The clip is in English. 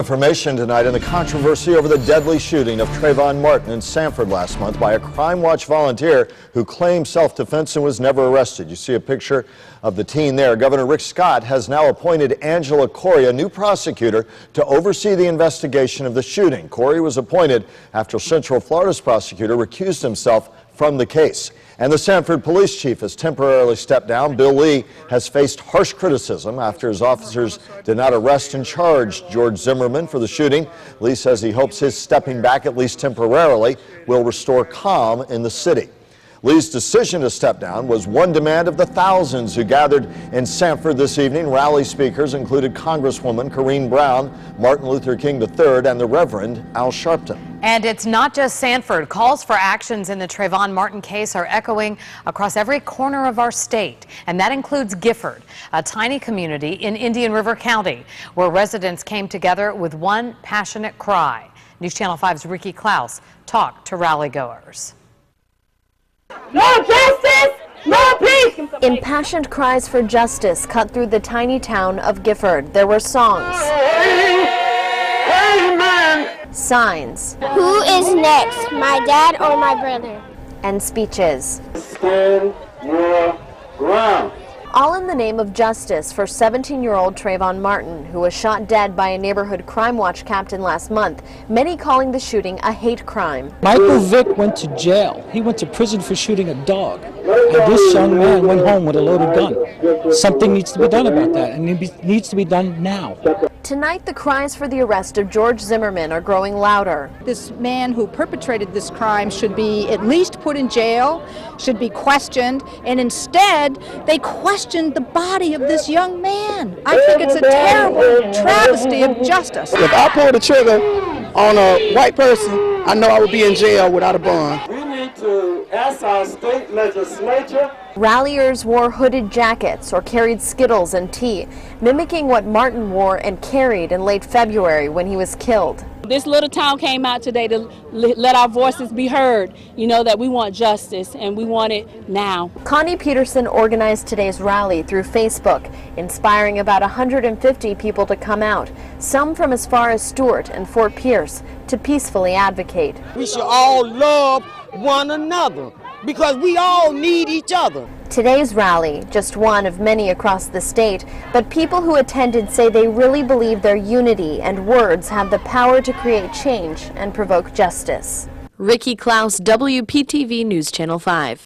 Information tonight in the controversy over the deadly shooting of Trayvon Martin in Sanford last month by a Crime Watch volunteer who claimed self-defense and was never arrested. You see a picture of the teen there. Governor Rick Scott has now appointed Angela Corey, a new prosecutor, to oversee the investigation of the shooting. Corey was appointed after Central Florida's prosecutor recused himself from the case. And the Sanford police chief has temporarily stepped down. Bill Lee has faced harsh criticism after his officers did not arrest and charge George Zimmerman for the shooting. Lee says he hopes his stepping back, at least temporarily, will restore calm in the city. Lee's decision to step down was one demand of the thousands who gathered in Sanford this evening. Rally speakers included Congresswoman Corrine Brown, Martin Luther King III, and the Reverend Al Sharpton. And it's not just Sanford. Calls for actions in the Trayvon Martin case are echoing across every corner of our state. And that includes Gifford, a tiny community in Indian River County, where residents came together with one passionate cry. News Channel 5's Ricky Klaus talked to rally-goers. No justice, no peace! Impassioned cries for justice cut through the tiny town of Gifford. There were songs, Amen. signs, Who is next, my dad or my brother? and speeches. Stand your ground. All in the name of justice for 17-year-old Trayvon Martin, who was shot dead by a neighborhood Crime Watch captain last month, many calling the shooting a hate crime. Michael Vick went to jail. He went to prison for shooting a dog. And this young man went home with a loaded gun. Something needs to be done about that, and it needs to be done now. Tonight, the cries for the arrest of George Zimmerman are growing louder. This man who perpetrated this crime should be at least put in jail, should be questioned, and instead they questioned the body of this young man. I think it's a terrible travesty of justice. If I pulled the trigger on a white person, I know I would be in jail without a bond. We need to ask our state legislature. Ralliers wore hooded jackets or carried Skittles and tea, mimicking what Martin wore and carried in late February when he was killed. This little town came out today to let our voices be heard, that we want justice and we want it now. Connie Peterson organized today's rally through Facebook, inspiring about 150 people to come out, some from as far as Stewart and Fort Pierce, to peacefully advocate. We should all love one another because we all need each other. Today's rally, just one of many across the state, but people who attended say they really believe their unity and words have the power to create change and provoke justice. Ricky Klaus, WPTV News Channel 5.